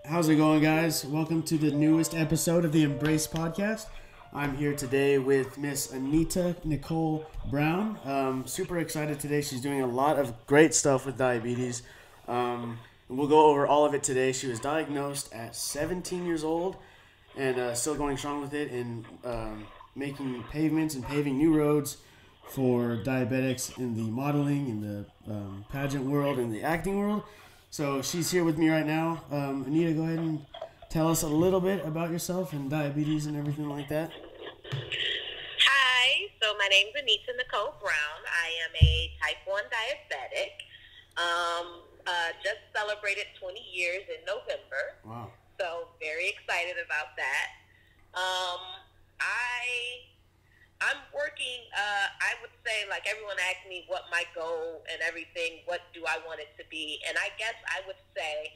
How's it going, guys? Welcome to the newest episode of the Embrace Podcast. I'm here today with Miss Anita Nicole Brown. Super excited today. She's doing a lot of great stuff with diabetes. We'll go over all of it today. She was diagnosed at 17 years old and still going strong with it and making pavements and paving new roads for diabetics in the modeling, in the pageant world, in the acting world. So she's here with me right now. Anita, go ahead and tell us a little bit about yourself and diabetes and everything like that. Hi, so my name's Anita Nicole Brown. I am a type 1 diabetic. Just celebrated 20 years in November. Wow. So very excited about that. I'm working, I would say, like everyone asked me what my goal and everything, what do I want it to be? And I guess I would say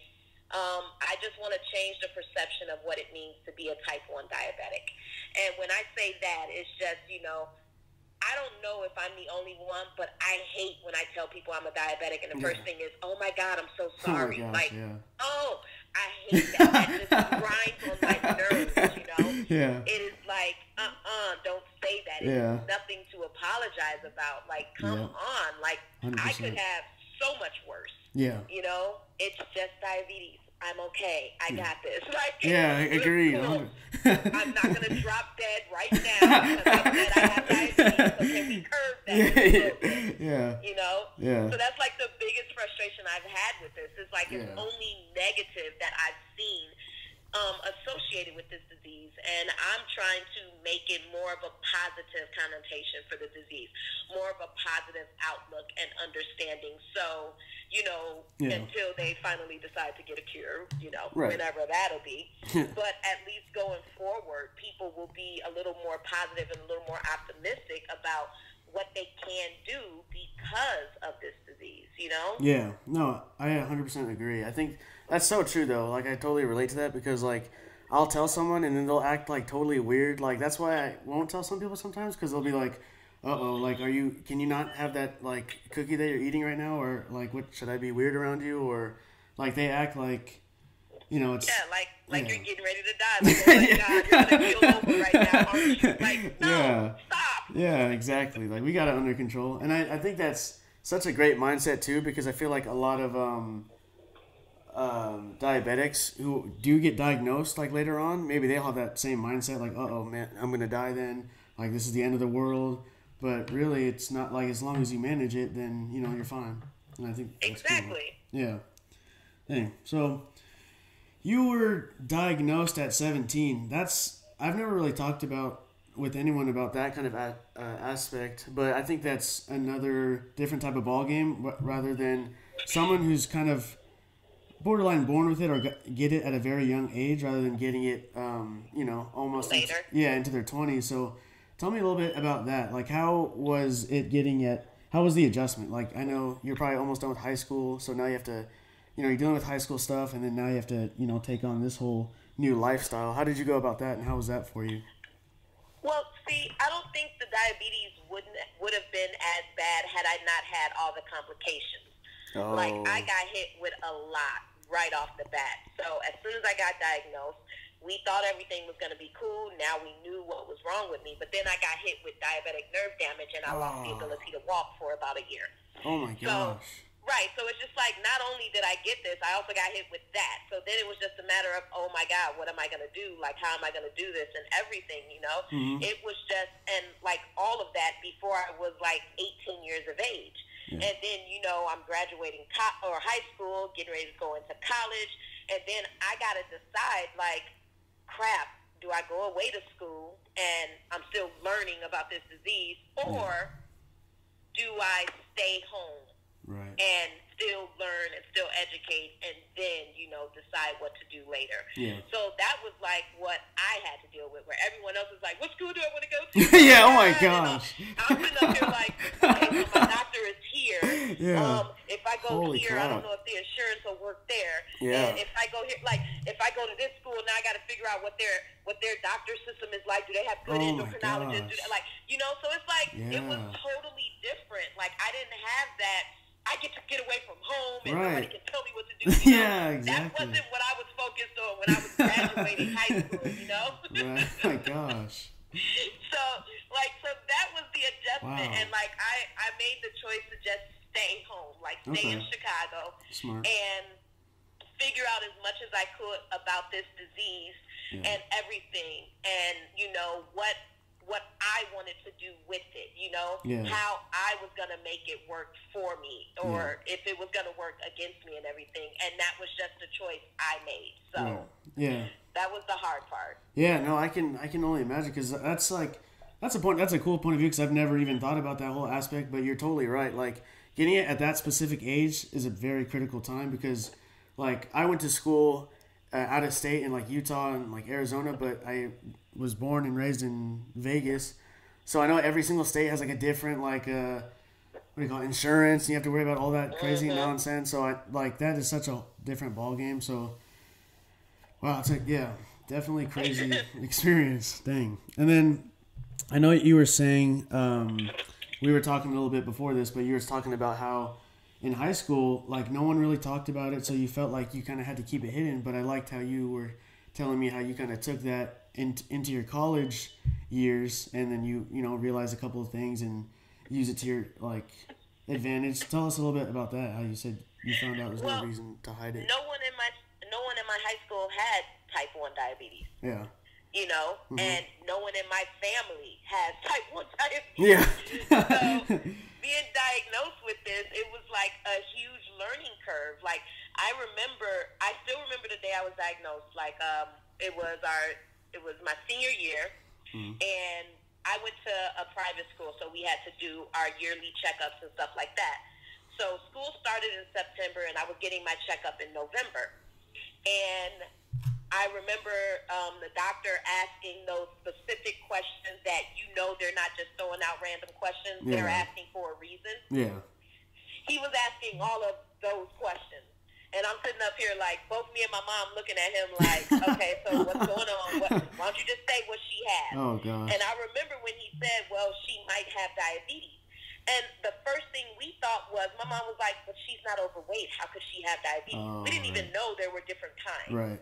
I just want to change the perception of what it means to be a type 1 diabetic. And when I say that, it's just, I don't know if I'm the only one, but I hate when I tell people I'm a diabetic and the first thing is, oh my God, I'm so sorry. Oh my gosh, I hate that. That just grinds on my nerves, Yeah. It is like, don't say that. Yeah. It's nothing to apologize about. Like, come on. Like, 100%. I could have so much worse. Yeah. It's just diabetes. I'm okay. I got this. Like, Yeah, I agree. Cool. I'm not going to drop dead right now because I said I have diabetes. So can we curb that a little bit? Yeah. Yeah. So that's like the biggest frustration I've had with this. It's like it's only negative that I've seen associated with this disease, and I'm trying to make it more of a positive connotation for the disease, more of a positive outlook and understanding. So, until they finally decide to get a cure, Right. whenever that'll be. But at least going forward, people will be a little more positive and a little more optimistic about what they can do because of this disease, Yeah, no, I 100% agree. I think that's so true, though. Like, I totally relate to that because, like, I'll tell someone and then they'll act, like, totally weird. Like, that's why I won't tell some people sometimes because they'll be like, uh-oh, like, can you not have that, like, cookie that you're eating right now? Or, like, what, should I be weird around you? Or, like, they act like, it's... Yeah, like you're getting ready to die. Like, oh, my God, you're going to feel over right now, aren't you? Like, no, stop. Yeah, exactly. Like, we got it under control. And I think that's such a great mindset, too, because I feel like a lot of diabetics who do get diagnosed, like, later on, maybe they'll have that same mindset, like, uh-oh, man, I'm going to die then. Like, this is the end of the world. But really, it's not like as long as you manage it, then, you're fine. And I think that's exactly. Cool. Yeah. Dang. So, you were diagnosed at 17. I've never really talked with anyone about that kind of aspect, but I think that's another different type of ballgame rather than someone who's kind of borderline born with it or get it at a very young age rather than getting it, almost later. Into their 20s. So tell me a little bit about that. Like, how was it how was the adjustment? Like, I know you're probably almost done with high school, so now you have to, you're dealing with high school stuff, and then now you have to, take on this whole new lifestyle. How did you go about that, and how was that for you? Well, see, I don't think the diabetes would have been as bad had I not had all the complications. Oh. Like, I got hit with a lot right off the bat. So as soon as I got diagnosed, we thought everything was going to be cool. Now we knew what was wrong with me. But then I got hit with diabetic nerve damage, and I lost the ability to walk for about a year. Oh, my gosh. Right, so it's just like, not only did I get this, I also got hit with that. So then it was just a matter of, oh my God, what am I going to do? Like, how am I going to do this and everything, Mm-hmm. It was just, and like all of that before I was like 18 years of age. Yeah. And then, I'm graduating high school, getting ready to go into college. And then I got to decide, like, crap, do I go away to school and I'm still learning about this disease, or do I stay home? Right. And still learn and still educate and then, decide what to do later. Yeah. So that was like what I had to deal with, where everyone else was like, what school do I want to go to? Yeah, oh my gosh. I'm sitting up here like, okay, so my doctor is here. Yeah. If I go Holy here, crap. I don't know if the insurance will work there. Yeah. And if I go here, like, if I go to this school, now I got to figure out what their doctor system is like. Do they have good endocrinologists? So it's like, it was totally different. Like, I didn't have that I get to get away from home and Right. nobody can tell me what to do. You know? Yeah, exactly. That wasn't what I was focused on when I was graduating high school, you know? Right. My gosh. So that was the adjustment. Wow. And, like, I made the choice to just stay home, like, stay in Chicago. Smart. And figure out as much as I could about this disease and everything, and, you know, what I wanted to do with it, you know, how I was going to make it work for me, or if it was going to work against me and everything. And that was just a choice I made. So that was the hard part. Yeah, no, I can only imagine, because that's a cool point of view, because I've never even thought about that whole aspect. But you're totally right. Like, getting it at that specific age is a very critical time, because, like, I went to school out of state in, like, Utah and, like, Arizona, but I was born and raised in Vegas. So I know every single state has, like, a different, like, what do you call it, insurance, and you have to worry about all that crazy nonsense. So that is such a different ball game. So, wow, it's like, definitely crazy experience. Dang. And then I know you were saying, we were talking a little bit before this, but you were talking about how in high school, like, no one really talked about it, so you felt like you kind of had to keep it hidden. But I liked how you were telling me how you kind of took that into your college years, and then you realized a couple of things and use it to your, like, advantage. Tell us a little bit about that. How you said you found out there's no reason to hide it. No one in my high school had type 1 diabetes. Yeah. You know, and no one in my family has type 1 diabetes. Yeah. So being diagnosed with this, it was like a huge learning curve. Like, I still remember the day I was diagnosed. Like, it was my senior year, and I went to a private school, so we had to do our yearly checkups and stuff like that. So school started in September, and I was getting my checkup in November. And I remember the doctor asking those specific questions that, they're not just throwing out random questions. Yeah. They're asking for a reason. Yeah. He was asking all of those questions. And I'm sitting up here, like, both me and my mom looking at him like, okay, so what's going on? Why don't you just say what she has? Oh, gosh. And I remember when he said, well, she might have diabetes. And the first thing we thought was, my mom was like, but she's not overweight. How could she have diabetes? Oh, we didn't even know there were different kinds. Right.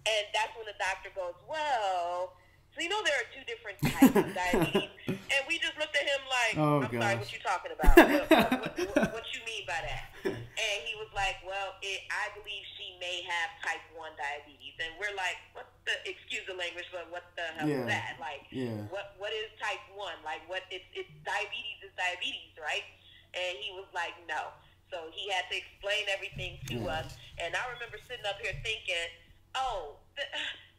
And that's when the doctor goes, well, so there are 2 different types of diabetes. And we just looked at him like, I'm sorry, what you talking about? What you mean by that? And he was like, well, I believe she may have type 1 diabetes. And we're like, excuse the language, but what the hell is that? Like, what is type 1? Like, it's diabetes is diabetes, right? And he was like, no. So he had to explain everything to us. And I remember sitting up here thinking,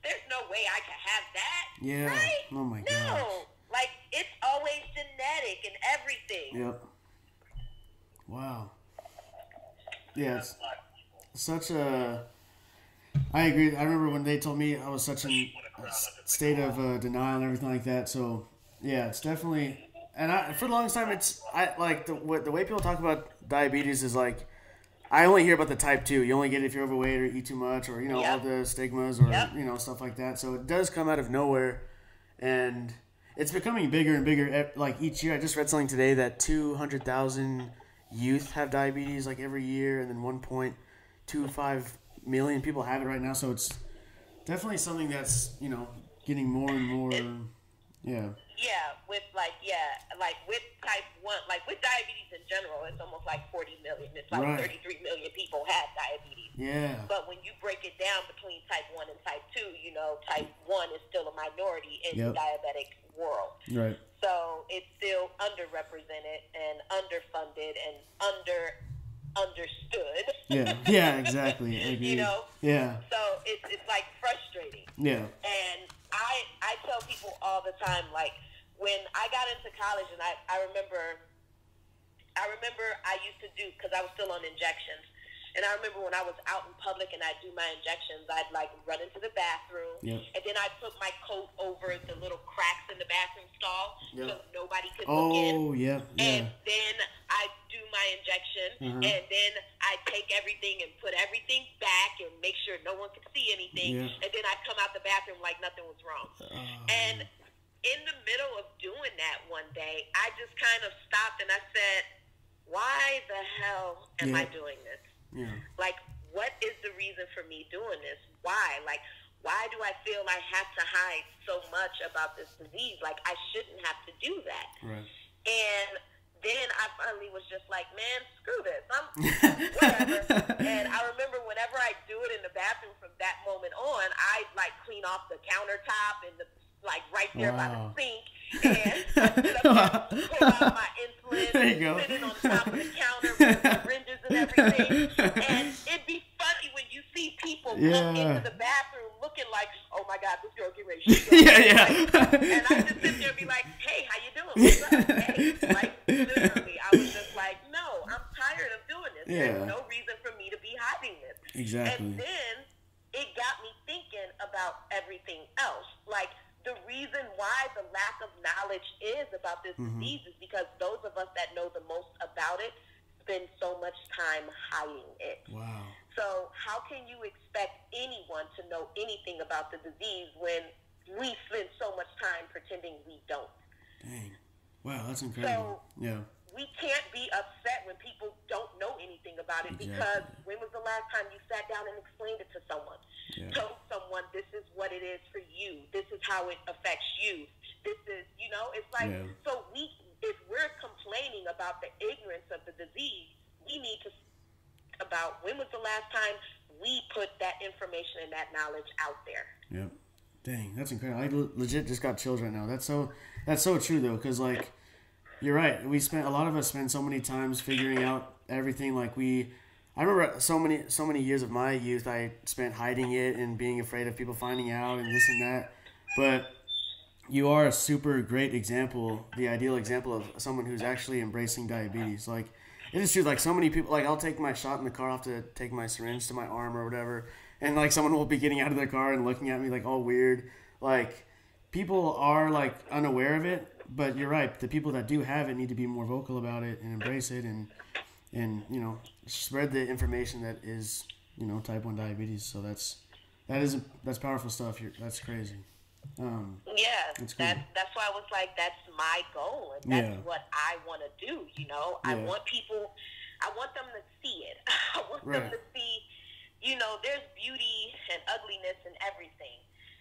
there's no way I can have that. Yeah. Right? Oh my God. No. Like, it's always genetic and everything. Yep. Wow. Yeah, it's such a... I agree. I remember when they told me I was such in a state of denial and everything like that. So, yeah, it's definitely... And for the longest time, the way people talk about diabetes is like, I only hear about the type 2. You only get it if you're overweight or eat too much or, all the stigmas or, stuff like that. So it does come out of nowhere. And it's becoming bigger and bigger, like, each year. I just read something today that 200,000 youth have diabetes, like, every year. And then 1.25 million people have it right now. So it's definitely something that's, getting more and more, Yeah, with with type 1, like with diabetes in general, it's almost like 40 million. It's like 33 million people have diabetes. Yeah. But when you break it down between type 1 and type 2, type 1 is still a minority in the diabetic world. Right. So it's still underrepresented and underfunded and understood. Yeah, exactly. I agree. Yeah. So it's like frustrating. Yeah. And I tell people all the time, like, when I got into college, and I remember I used to do, because I was still on injections, and I remember when I was out in public and I'd do my injections, I'd, like, run into the bathroom, and then I'd put my coat over the little cracks in the bathroom stall so nobody could look in. Oh, yeah. And then I'd do my injection, and then I'd take everything and put everything back and make sure no one could see anything, and then I'd come out the bathroom like nothing was wrong. And in the middle of doing that one day, I just kind of stopped and I said, why the hell am I doing this? Yeah. Like, what is the reason for me doing this? Why? Like, why do I feel I have to hide so much about this disease? Like, I shouldn't have to do that. Right. And then I finally was just like, man, screw this. I'm whatever. And I remember whenever I do it in the bathroom from that moment on, I like clean off the countertop and the like right there by the sink, and pull out my insulin, sit it on top of the counter with the syringes and everything. And it'd be funny when you see people come into the bathroom looking like, oh my God, this girl get ready. And I just sit there and be like, hey, how you doing? What's up? Hey, like literally, I was just like, no, I'm tired of doing this. There's no reason for me to be hiding this. Exactly. And then it got me thinking about everything else, like. The reason why the lack of knowledge is about this disease is because those of us that know the most about it spend so much time hiding it. Wow. So how can you expect anyone to know anything about the disease when we spend so much time pretending we don't? Dang. Wow, that's incredible. So we can't be upset when people don't know anything about it because when was the last time you sat down and explained it to someone? Told someone this is what it is for you. This is how it affects you. This is, you know, it's like, so if we're complaining about the ignorance of the disease, we need to about when was the last time we put that information and that knowledge out there. Yep. Dang, that's incredible. I legit just got chills right now. That's so true though, because like you're right. A lot of us spend so many times figuring out everything. Like I remember so many years of my youth I spent hiding it and being afraid of people finding out and this and that. But you are a super great example, the ideal example of someone who's actually embracing diabetes. Like it is true. Like so many people, like I'll take my shot in the car, I'll have to take my syringe to my arm or whatever, and like someone will be getting out of their car and looking at me like all weird. Like people are like unaware of it, but you're right. The people that do have it need to be more vocal about it and embrace it and you know, spread the information that is, you know, type 1 diabetes. So that's powerful stuff. That's crazy. That's why I was like, that's my goal, and that's what I want to do. You know, I want them to see it. I want them to see, you know, there's beauty and ugliness in everything,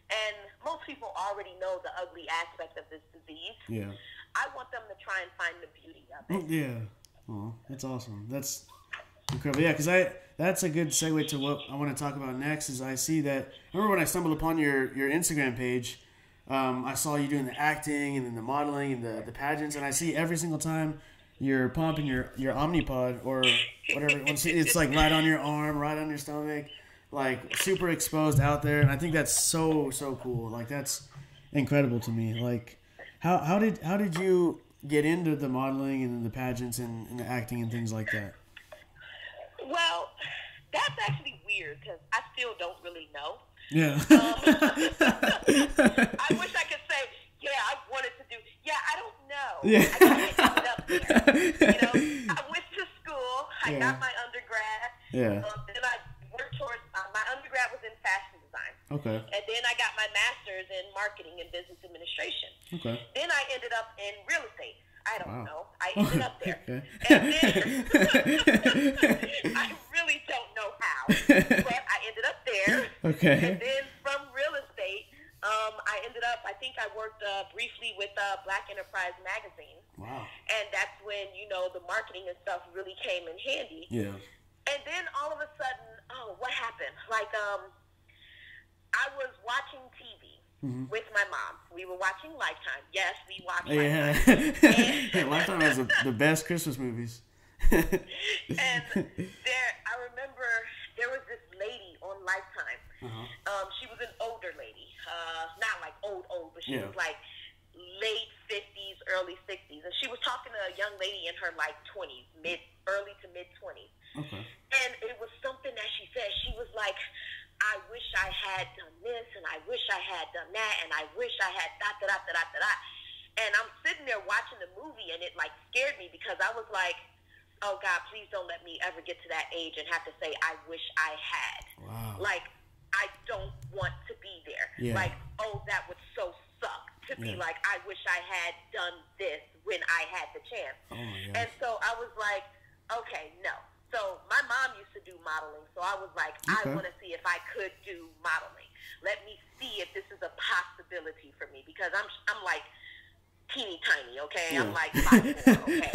and most people already know the ugly aspect of this disease. Yeah, I want them to try and find the beauty of it. Yeah. Oh, that's awesome. That's incredible. Yeah, because that's a good segue to what I want to talk about next. Is I see that. Remember when I stumbled upon your Instagram page, I saw you doing the acting and then the modeling and the pageants, and I see every single time you're pumping your Omnipod or whatever. It's like right on your arm, right on your stomach, like super exposed out there, and I think that's so cool. Like that's incredible to me. Like how did you get into the modeling and the pageants and the acting and things like that? Well, that's actually weird because I still don't really know. Yeah. I wish I could say, I wanted to do. I don't know. Yeah. I ended up there. You know, I went to school. I got my undergrad. Yeah. Then I worked towards my undergrad was in fashion design. Okay. And then I got my master's in marketing and business administration. Okay. Then I ended up in real estate. I don't know. I ended up there. Okay. And then I really don't know how, but I ended up there. Okay. And then from real estate, I ended up, I think I worked briefly with Black Enterprise magazine. Wow. And that's when, you know, the marketing and stuff really came in handy. Yeah. And then all of a sudden, what happened? Like, I was watching TV with my mom. We were watching Lifetime. Yes, we watched Lifetime. Hey, Lifetime has the best Christmas movies. And I remember there was this lady on Lifetime. She was an older lady. Not like old, but she was like late 50s, early 60s. And she was talking to a young lady in her like 20s, early to mid 20s. Okay. And it was something that she said. She was like, I wish I had done this, and I wish I had done that, and I wish I had da-da-da-da-da-da. And I'm sitting there watching the movie, and it, like, scared me because I was like, oh, God, please don't let me ever get to that age and have to say, I wish I had. Wow. Like, I don't want to be there. Yeah. Like, oh, that would so suck to be like, I wish I had done this when I had the chance. Oh, my gosh. And so I was like, Okay, no. So my mom used to do modeling, so I was like, I want to see if I could do modeling. Let me see if this is a possibility for me, because I'm like teeny tiny, okay? Yeah. I'm like 5'4", okay?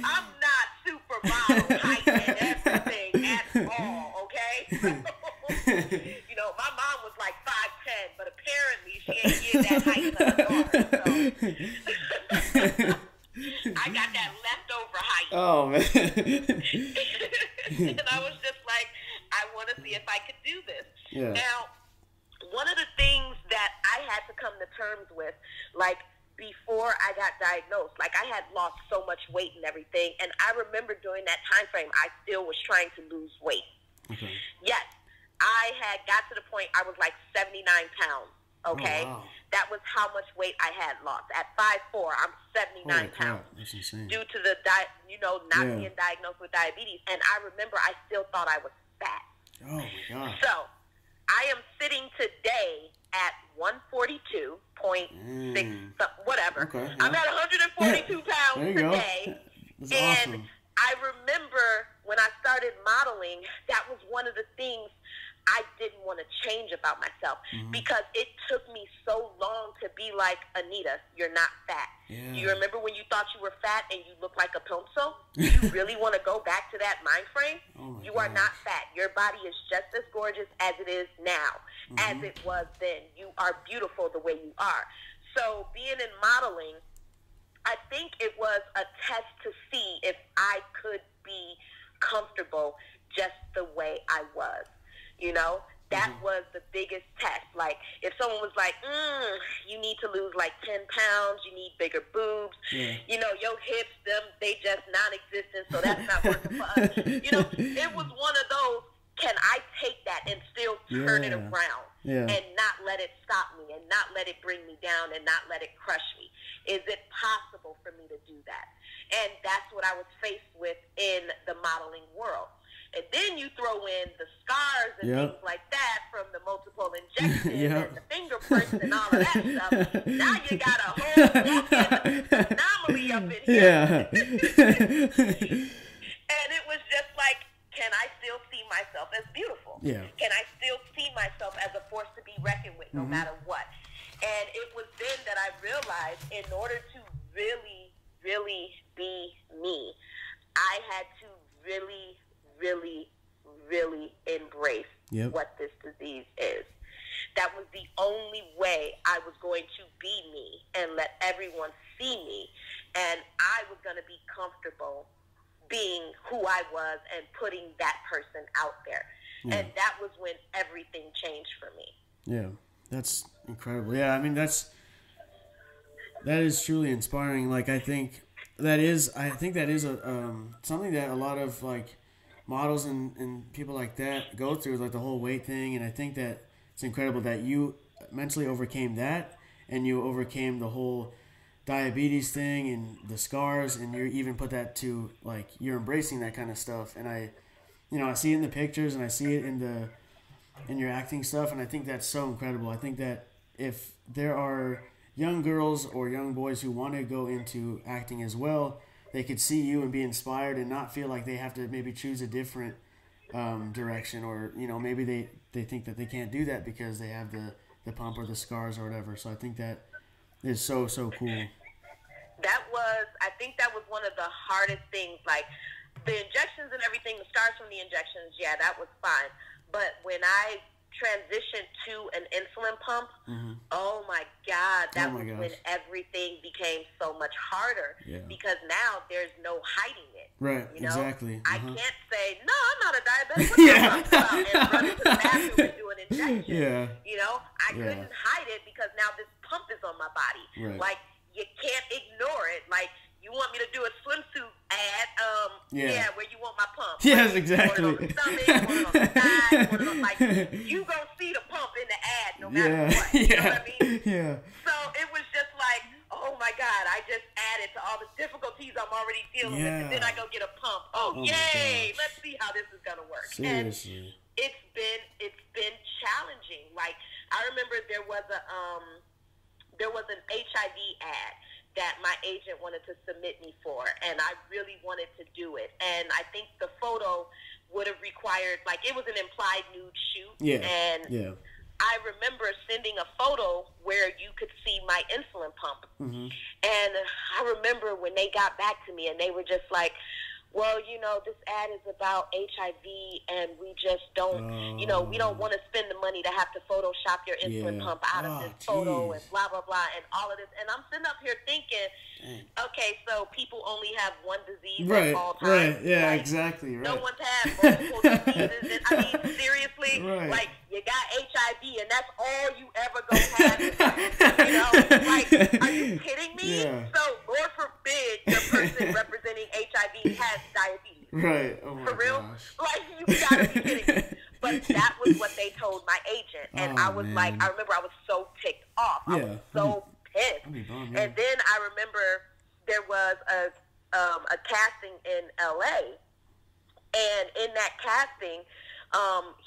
I'm not super model height and everything at all, okay? You know, my mom was like 5'10", but apparently she ain't get that height of the so. I got that leftover height. Oh, man. And I was just like, I want to see if I could do this. Yeah. Now, one of the things that I had to come to terms with, like, before I got diagnosed, like, I had lost so much weight and everything, and I remember during that time frame, I still was trying to lose weight. Okay. Yes, I had got to the point I was like 79 pounds, okay? Oh, wow. That was how much weight I had lost. At 5'4", I'm 79 pounds. That's insane. Due to the, not being diagnosed with diabetes. And I remember I still thought I was fat. Oh, my God. So, I am sitting today at 142.6, whatever. Okay, yeah. I'm at 142 pounds today. That's and awesome. I remember when I started modeling, that was one of the things I didn't want to change about myself, because it took me so long to be like, Anita, you're not fat. Yeah. Do you remember when you thought you were fat and you looked like a pencil? Do you really want to go back to that mind frame? You are not fat. Your body is just as gorgeous as it is now, as it was then. You are beautiful the way you are. So being in modeling, I think it was a test to see if I could be comfortable just the way I was. You know, that was the biggest test. Like, if someone was like, you need to lose like 10 pounds, you need bigger boobs, you know, your hips, they just non-existent, so that's not working for us. You know, it was one of those, can I take that and still turn it around and not let it stop me and not let it bring me down and not let it crush me? Is it possible for me to do that? And that's what I was faced with in the modeling world. And then you throw in the scars and things like that from the multiple injections and the finger prints and all of that stuff. Now you got a whole walking anomaly up in here. And it was just like, can I still see myself as beautiful? Yeah. Can I still see myself as a force to be reckoned with no matter what? And it was then that I realized, in order to really, really be me, I had to really embrace what this disease is. That was the only way I was going to be me and let everyone see me, and I was going to be comfortable being who I was and putting that person out there. And that was when everything changed for me. Yeah, that's incredible. Yeah, I mean, that is truly inspiring. Like, I think that is a something that a lot of, like, models and people like that go through, like the whole weight thing. And I think that it's incredible that you mentally overcame that, and you overcame the whole diabetes thing and the scars, and you even put that to, like, you're embracing that kind of stuff. And I see it in the pictures, and I see it in your acting stuff, and I think that's so incredible. I think that if there are young girls or young boys who want to go into acting as well, they could see you and be inspired and not feel like they have to maybe choose a different direction, or, you know, maybe they think that they can't do that because they have the pump or the scars or whatever. So I think that is so cool. I think that was one of the hardest things. Like, the injections and everything, the scars from the injections, that was fine. But when I transitioned to an insulin pump, oh my God, that was when everything became so much harder, because now there's no hiding it. Right, you know? Exactly. I can't say, no, I'm not a diabetic. What's and run into the bathroom and do an injection. You know, I couldn't hide it because now this pump is on my body. Right. Like, you can't ignore it. Like, you want me to do a swimsuit ad, where you want my pump. Yes, like, exactly. You want it on the stomach, you want it on the side, you want it on, like, you gonna see the pump in the ad no matter what. You know what I mean? Yeah. So it was just like, oh my God, I just added to all the difficulties I'm already dealing with, and then I go get a pump. Oh yay! Let's see how this is gonna work. Seriously. And it's been challenging. Like, I remember there was an HIV ad. that my agent wanted to submit me for, and I really wanted to do it. And I think the photo would have required, like, it was an implied nude shoot. Yeah. And yeah. I remember sending a photo where you could see my insulin pump. Mm-hmm. And I remember when they got back to me and they were just like, well, you know, this ad is about HIV and we just don't, you know, we don't want to spend the money to have to Photoshop your insulin pump out of this photo and blah, blah, blah, and all of this. And I'm sitting up here thinking, okay, so people only have one disease at all times. Right, yeah, like, exactly, right. No one's had multiple diseases. And, I mean, seriously, like, you got HIV and that's all you ever gonna have. You know, like, are you kidding me? Yeah. So, Lord forbid the person representing HIV has diabetes. Right. Oh my For real? gosh. Like, you gotta be kidding me. But that was what they told my agent. And I was like, I remember I was so ticked off. I was so pissed. And then I remember there was a casting in LA. And in that casting,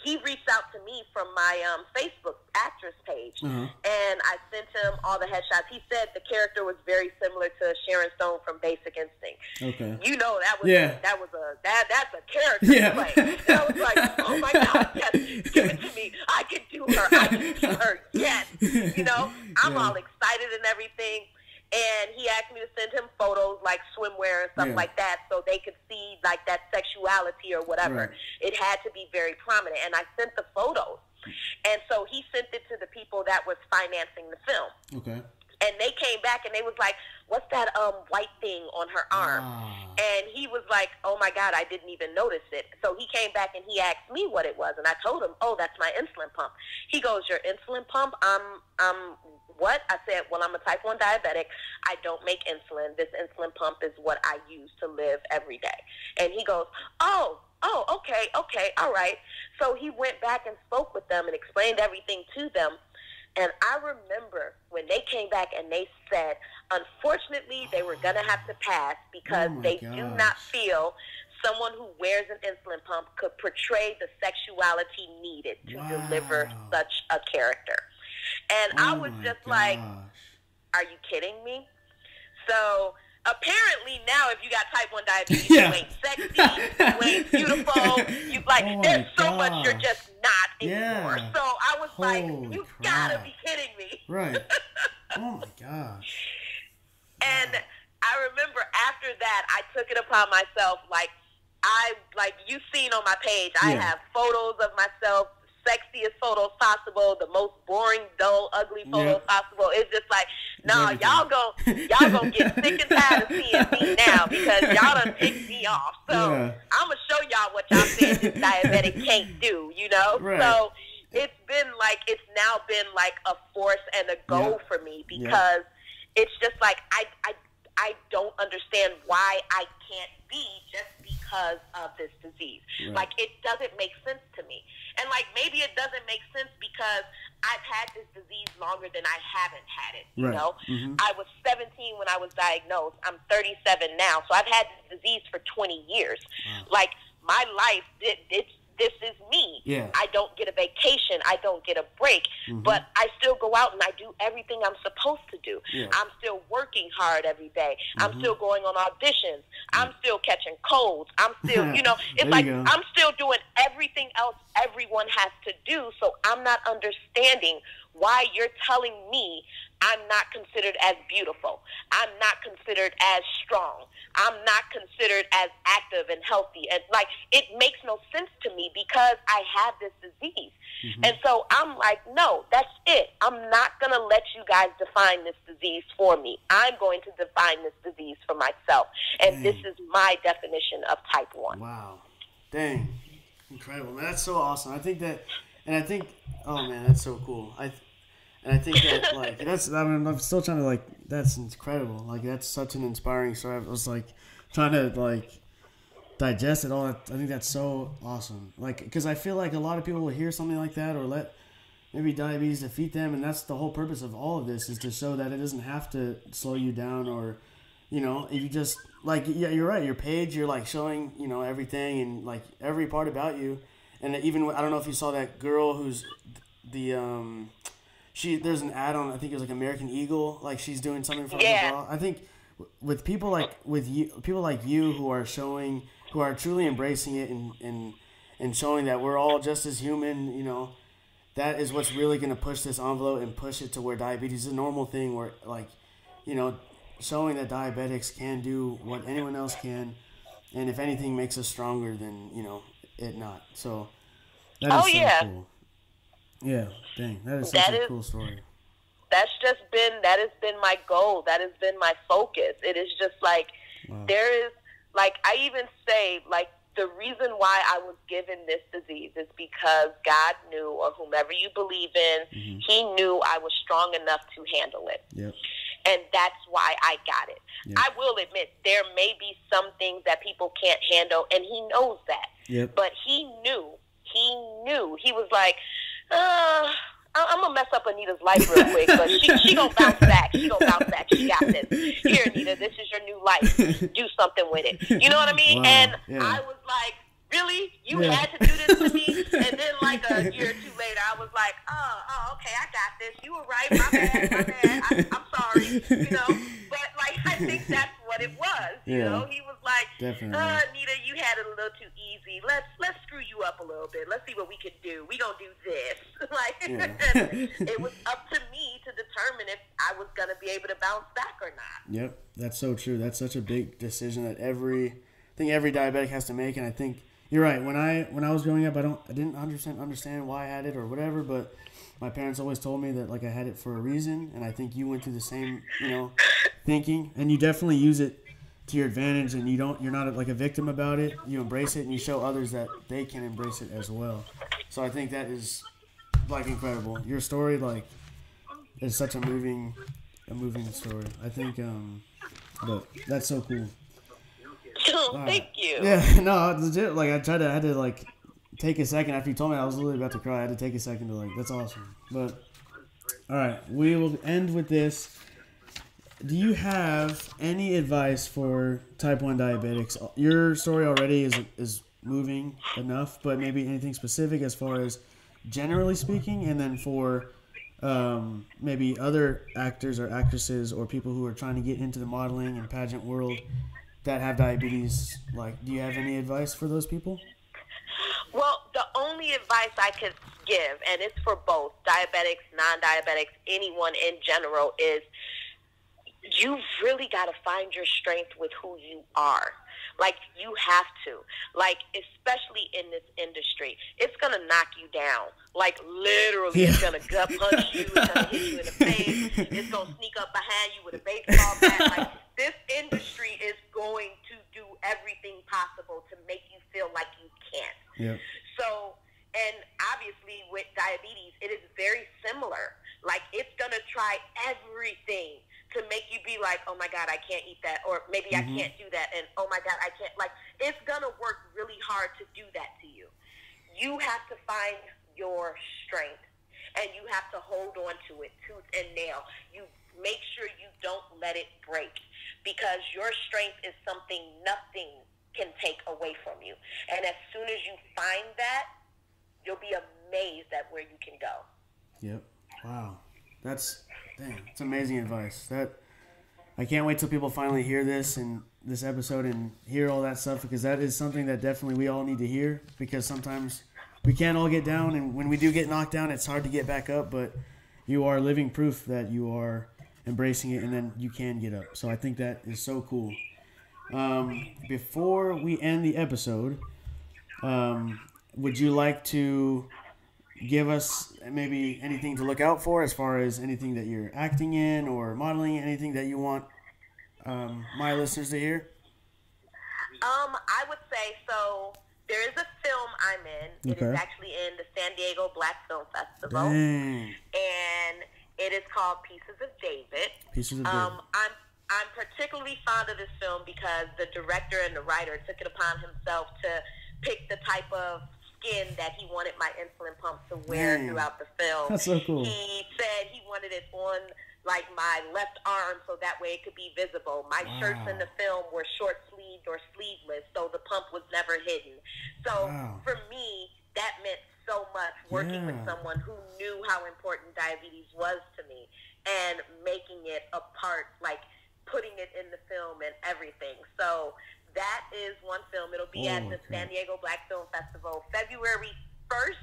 he reached out to me from my Facebook actress page, and I sent him all the headshots. He said the character was very similar to Sharon Stone from Basic Instinct. Okay, you know that's a character play. And I was like, oh my God, yes, give it to me. I can do her. I can do her. Yes, you know, I'm all excited and everything. And he asked me to send him photos like swimwear and stuff like that so they could see like that sexuality or whatever. It had to be very prominent. And I sent the photos. And so he sent it to the people that was financing the film. Okay. And they came back and they was like, what's that white thing on her arm? And he was like, oh my God, I didn't even notice it. So he came back and he asked me what it was. And I told him, oh, that's my insulin pump. He goes, your insulin pump? What? I said, well, I'm a type 1 diabetic. I don't make insulin. This insulin pump is what I use to live every day. And he goes, oh, okay, all right. So he went back and spoke with them and explained everything to them. And I remember when they came back and they said, unfortunately, they were going to have to pass because they do not feel someone who wears an insulin pump could portray the sexuality needed to deliver such a character. And I was just like, are you kidding me? So apparently now if you got type 1 diabetes, you ain't sexy, you ain't beautiful, you like, there's so much you're just not anymore. So I was like, you gotta be kidding me. Right. Oh my gosh. And I remember after that, I took it upon myself, like you've seen on my page, I have photos of myself, sexiest photos possible, the most boring, dull, ugly photos possible. It's just like, no, y'all gonna get sick and tired of seeing me now because y'all done picked me off. So I'm gonna show y'all what y'all said this diabetic can't do, you know? So it's now been like a force and a goal for me because it's just like I don't understand why I can't be just because of this disease. Like, it doesn't make sense to me. And, like, maybe it doesn't make sense because I've had this disease longer than I haven't had it, you know? I was 17 when I was diagnosed. I'm 37 now. So I've had this disease for 20 years. Like, my life, this is me. I don't get a vacation. I don't get a break. But I still go out and I do everything I'm supposed to do. I'm still working hard every day. I'm still going on auditions. I'm still catching colds. I'm still, you know, it's like I'm still doing everything else everyone has to do. So I'm not understanding why you're telling me I'm not considered as beautiful. I'm not considered as strong. I'm not considered as active and healthy. And like, it makes no sense to me because I have this disease. And so I'm like, no, that's it. I'm not going to let you guys define this disease for me. I'm going to define this disease for myself. And this is my definition of type 1. Wow. Dang. Incredible. Man, that's so awesome. I think, oh man, that's so cool. And I think that, like, I'm still trying to, like, that's incredible. Like, that's such an inspiring story. I was, like, trying to, like, digest it all. I think that's so awesome. Like, because I feel like a lot of people will hear something like that or let maybe diabetes defeat them. And that's the whole purpose of all of this, is to show that it doesn't have to slow you down or, you know, if you just, like, yeah, you're right. Your page, you're, like, showing, you know, everything and, like, every part about you. And even, I don't know if you saw that girl who's there's an ad on, I think it was like American Eagle, like she's doing something for Yeah. her bra. I think with people like you who are truly embracing it and showing that we're all just as human, you know, that is what's really going to push this envelope and push it to where diabetes is a normal thing, where, like, you know, showing that diabetics can do what anyone else can, and if anything makes us stronger than, you know, it not. So that is so cool. Yeah, dang, that is such a cool story. That has been my goal. That has been my focus. It is just like, there is, like, I even say, like, the reason why I was given this disease is because God knew, or whomever you believe in, he knew I was strong enough to handle it. Yep. And that's why I got it. Yep. I will admit, there may be some things that people can't handle, and he knows that. Yep. But he knew. He was like, I'm going to mess up Anita's life real quick, but she going to bounce back. She got this. Here, Anita, this is your new life. Do something with it. You know what I mean? Wow. And I was like, really? You had to do this to me? And then, like, a year or two later, I was like, oh, okay, I got this. You were right. My bad. I'm sorry. You know? But, like, I think that's what it was. You know? He was like, Anita, you had it a little too easy. Let's screw you up a little bit. Let's see what we can do. We gonna do this. Like, it was up to me to determine if I was gonna be able to bounce back or not. Yep, that's so true. That's such a big decision that I think every diabetic has to make, and I think you're right. When I was growing up, I didn't 100% understand why I had it or whatever, but my parents always told me that, like, I had it for a reason, and I think you went through the same, you know, thinking, and you definitely use it to your advantage, and you're not like a victim about it. You embrace it, and you show others that they can embrace it as well. So I think that is, like, incredible. Your story, like, is such a moving story. I think, but that's so cool. Thank you. Yeah, no, legit. Like, I had to like take a second after you told me. I was literally about to cry. I had to take a second to, like, that's awesome. But all right, we will end with this. Do you have any advice for type 1 diabetics? Your story already is moving enough, but maybe anything specific as far as generally speaking, and then for maybe other actors or actresses or people who are trying to get into the modeling and pageant world that have diabetes, like, do you have any advice for those people? Well, the only advice I could give, and it's for both diabetics, non-diabetics, anyone in general, is you've really got to find your strength with who you are. Like, you have to. Like, especially in this industry, it's going to knock you down. Like, literally, it's going to gut punch you. It's going to hit you in the face. It's going to sneak up behind you with a baseball bat. Like, this industry is going to do everything possible to make you feel like you can't. Yep. So, and obviously with diabetes, it is very similar. Like, it's going to try everything to make you be like, oh my God, I can't eat that, or maybe I can't do that, and oh my God, I can't. Like, it's gonna work really hard to do that to you. You have to find your strength, and you have to hold on to it tooth and nail. You make sure you don't let it break, because your strength is something nothing can take away from you. And as soon as you find that, you'll be amazed at where you can go. Yep. Wow. It's amazing advice. I can't wait till people finally hear this episode and hear all that stuff, because that is something that definitely we all need to hear, because sometimes we can't all get down, and when we do get knocked down, it's hard to get back up, but you are living proof that you are embracing it, and then you can get up. So I think that is so cool. Before we end the episode, would you like to give us maybe anything to look out for as far as anything that you're acting in or modeling, anything that you want my listeners to hear? I would say, so there is a film I'm in. Okay. It is actually in the San Diego Black Film Festival. Dang. And it is called Pieces of David. Pieces of David. I'm particularly fond of this film because the director and the writer took it upon himself to pick the type of skin that he wanted my insulin pump to wear throughout the film. That's so cool. He said he wanted it on, like, my left arm so that way it could be visible. My shirts in the film were short-sleeved or sleeveless, so the pump was never hidden. So for me, that meant so much, working with someone who knew how important diabetes was to me and making it a part, like putting it in the film and everything. So that is one film. It'll be at the San Diego Black Film Festival February 1st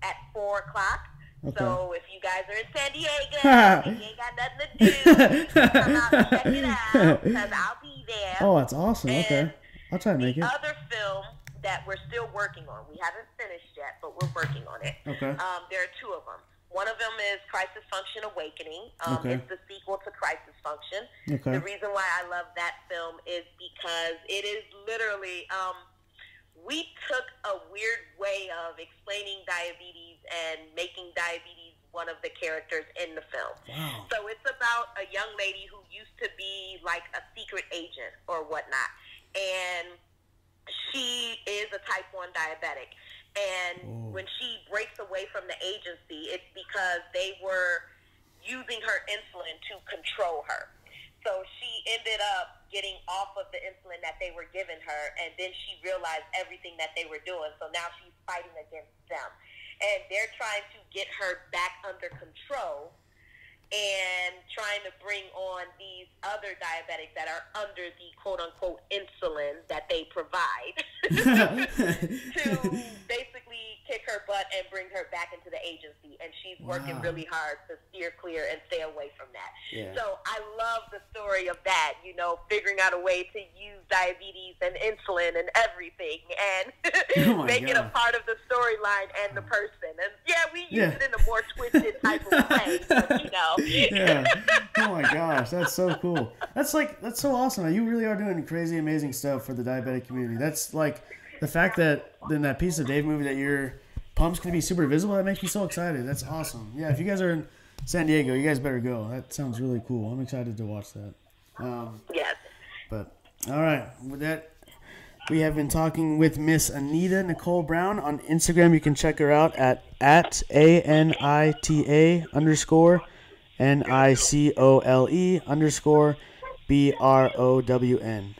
at 4 o'clock. Okay. So if you guys are in San Diego and you ain't got nothing to do, come out and check it out, because I'll be there. Oh, that's awesome. And okay. I'll try to make it. The other film that we're still working on, we haven't finished yet, but we're working on it. Okay. There are two of them. One of them is Crisis Function Awakening. It's the sequel to Crisis Function. Okay. The reason why I love that film is because it is literally... we took a weird way of explaining diabetes and making diabetes one of the characters in the film. Wow. So it's about a young lady who used to be like a secret agent or whatnot. And she is a type 1 diabetic. And when she breaks away from the agency, it's because they were using her insulin to control her. So she ended up getting off of the insulin that they were giving her, and then she realized everything that they were doing. So now she's fighting against them. And they're trying to get her back under control and trying to bring on these other diabetics that are under the quote-unquote insulin that they provide to basically kick her butt and bring her back into the agency. And she's working really hard to steer clear and stay away from that. Yeah. So I love the story of that, you know, figuring out a way to use diabetes and insulin and everything and make it a part of the storyline and the person. And we use it in a more twisted type of way, but, you know. Yeah. Oh my gosh, that's so cool. That's so awesome. You really are doing crazy, amazing stuff for the diabetic community. That's like the fact that in that piece of Dave movie that your pump's gonna be super visible. That makes me so excited. That's awesome. Yeah, if you guys are in San Diego, you guys better go. That sounds really cool. I'm excited to watch that. Yes. But all right, with that, we have been talking with Miss Anita Nicole Brown on Instagram. You can check her out at ANITA_NICOLE_BROWN.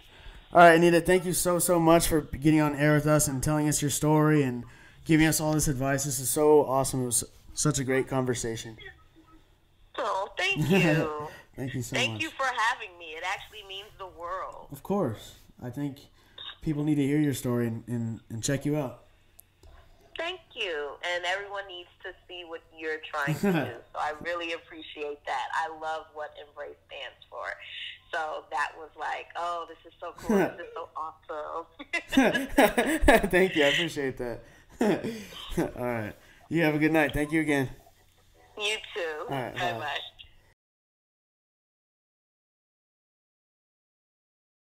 All right, Anita, thank you so much for getting on air with us and telling us your story and giving us all this advice. This is so awesome. It was such a great conversation. Oh, thank you. Thank you so much. Thank you for having me. It actually means the world. Of course. I think people need to hear your story and check you out. Thank you. And everyone needs to see what you're trying to do. So I really appreciate that. I love what Embrace stands for. So that was like, oh, this is so cool. This is so awesome. Thank you. I appreciate that. All right. You have a good night. Thank you again. You too. All right. Bye-bye.